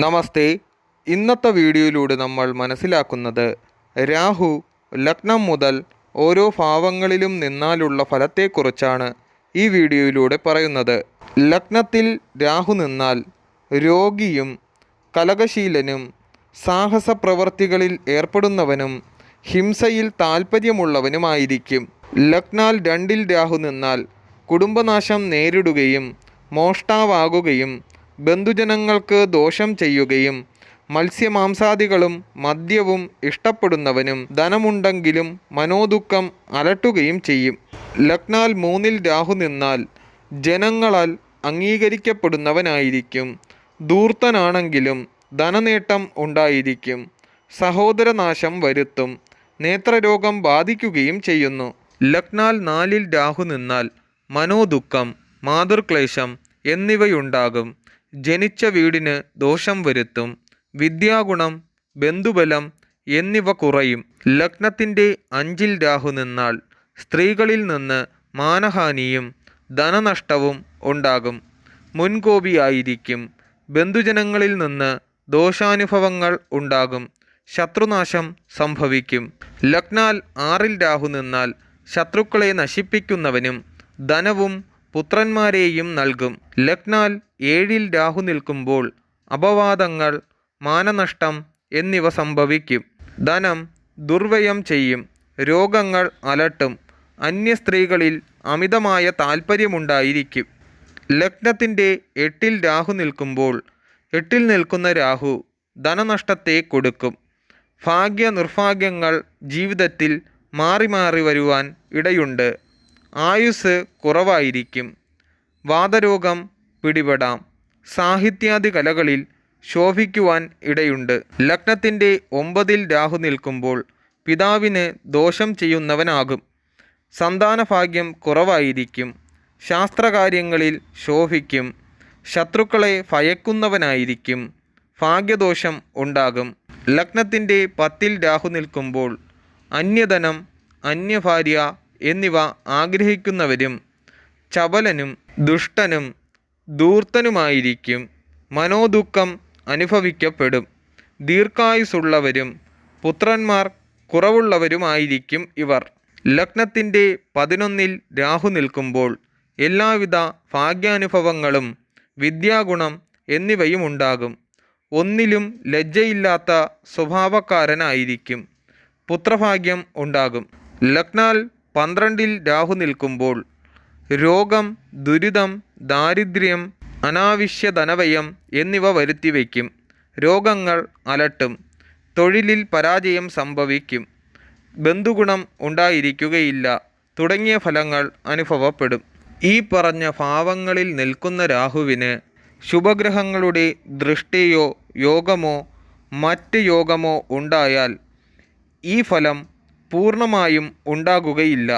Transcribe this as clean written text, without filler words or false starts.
നമസ്തേ. ഇന്നത്തെ വീഡിയോയിലൂടെ നമ്മൾ മനസ്സിലാക്കുന്നത് രാഹു ലഗ്നം മുതൽ ഓരോ ഭാവങ്ങളിലും നിന്നാലുള്ള ഫലത്തെക്കുറിച്ചാണ് ഈ വീഡിയോയിലൂടെ പറയുന്നത്. ലഗ്നത്തിൽ രാഹു നിന്നാൽ രോഗിയും കലഹശീലനും സാഹസ പ്രവർത്തികളിൽ ഏർപ്പെടുന്നവനും ഹിംസയിൽ താൽപ്പര്യമുള്ളവനുമായിരിക്കും. ലഗ്നാൽ 2-ൽ രാഹു നിന്നാൽ കുടുംബനാശം നേരിടുകയും മോഷ്ടാവാകുകയും ബന്ധുജനങ്ങൾക്ക് ദോഷം ചെയ്യുകയും മത്സ്യമാംസാദികളും മദ്യവും ഇഷ്ടപ്പെടുന്നവനും ധനമുണ്ടെങ്കിലും മനോദുഃഖം അലട്ടുകയും ചെയ്യും. ലഗ്നാൽ 3-ൽ രാഹു നിന്നാൽ ജനങ്ങളാൽ അംഗീകരിക്കപ്പെടുന്നവനായിരിക്കും. ധൂർത്തനാണെങ്കിലും ധനനേട്ടം ഉണ്ടായിരിക്കും. സഹോദരനാശം വരുത്തും. നേത്രരോഗം ബാധിക്കുകയും ചെയ്യുന്നു. ലഗ്നാൽ 4-ൽ രാഹു നിന്നാൽ മനോദുഃഖം, മാതൃക്ലേശം എന്നിവയുണ്ടാകും. ജനിച്ച വീടിന് ദോഷം വരുത്തും. വിദ്യാഗുണം, ബന്ധുബലം എന്നിവ കുറയും. ലഗ്നത്തിൻ്റെ 5-ൽ രാഹു നിന്നാൽ സ്ത്രീകളിൽ നിന്ന് മാനഹാനിയും ധനനഷ്ടവും ഉണ്ടാകും. മുൻകോപിയായിരിക്കും. ബന്ധുജനങ്ങളിൽ നിന്ന് ദോഷാനുഭവങ്ങൾ ഉണ്ടാകും. ശത്രുനാശം സംഭവിക്കും. ലഗ്നാൽ 6-ൽ രാഹു നിന്നാൽ ശത്രുക്കളെ നശിപ്പിക്കുന്നവനും ധനവും പുത്രന്മാരെയും നൽകും. ലഗ്നാൽ 7-ൽ രാഹു നിൽക്കുമ്പോൾ അപവാദങ്ങൾ, മാനനഷ്ടം എന്നിവ സംഭവിക്കും. ധനം ദുർവ്യയം ചെയ്യും. രോഗങ്ങൾ അലട്ടും. അന്യ സ്ത്രീകളിൽ അമിതമായ താൽപ്പര്യമുണ്ടായിരിക്കും. ലഗ്നത്തിൻ്റെ 8-ൽ രാഹു നിൽക്കുമ്പോൾ 8-ൽ നിൽക്കുന്ന രാഹു ധനനഷ്ടത്തെ കൊടുക്കും. ഭാഗ്യ നിർഭാഗ്യങ്ങൾ ജീവിതത്തിൽ മാറി മാറി വരുവാൻ ഇടയുണ്ട്. ആയുസ് കുറവായിരിക്കും. വാതരോഗം പിടിപെടാം. സാഹിത്യാദി കലകളിൽ ശോഭിക്കുവാൻ ഇടയുണ്ട്. ലഗ്നത്തിൻ്റെ 9-ൽ രാഹു നിൽക്കുമ്പോൾ പിതാവിന് ദോഷം ചെയ്യുന്നവനാകും. സന്താനഭാഗ്യം കുറവായിരിക്കും. ശാസ്ത്രകാര്യങ്ങളിൽ ശോഭിക്കും. ശത്രുക്കളെ ഭയക്കുന്നവനായിരിക്കും. ഭാഗ്യദോഷം ഉണ്ടാകും. ലഗ്നത്തിൻ്റെ 10-ൽ രാഹു നിൽക്കുമ്പോൾ അന്യധനം, അന്യഭാര്യ എന്നിവ ആഗ്രഹിക്കുന്നവരും ചപലനും ദുഷ്ടനും ധൂർത്തനുമായിരിക്കും. മനോദുഃഖം അനുഭവിക്കപ്പെടും. ദീർഘായുസുള്ളവരും പുത്രന്മാർ കുറവുള്ളവരുമായിരിക്കും ഇവർ. ലഗ്നത്തിൻ്റെ 11-ൽ രാഹു നിൽക്കുമ്പോൾ എല്ലാവിധ ഭാഗ്യാനുഭവങ്ങളും വിദ്യാഗുണം എന്നിവയും ഉണ്ടാകും. ഒന്നിലും ലജ്ജയില്ലാത്ത സ്വഭാവക്കാരനായിരിക്കും. പുത്രഭാഗ്യം ഉണ്ടാകും. ലഗ്നാൽ 12-ൽ രാഹു നിൽക്കുമ്പോൾ രോഗം, ദുരിതം, ദാരിദ്ര്യം, അനാവശ്യ ധനവ്യയം എന്നിവ വരുത്തിവെക്കും. രോഗങ്ങൾ അലട്ടും. തൊഴിലിൽ പരാജയം സംഭവിക്കും. ബന്ധുഗുണം ഉണ്ടായിരിക്കുകയില്ല തുടങ്ങിയ ഫലങ്ങൾ അനുഭവപ്പെടും. ഈ പറഞ്ഞ ഭാവങ്ങളിൽ നിൽക്കുന്ന രാഹുവിന് ശുഭഗ്രഹങ്ങളുടെ ദൃഷ്ടിയോ യോഗമോ മറ്റ് യോഗമോ ഉണ്ടായാൽ ഈ ഫലം പൂർണ്ണമായും ഉണ്ടാകുകയില്ല.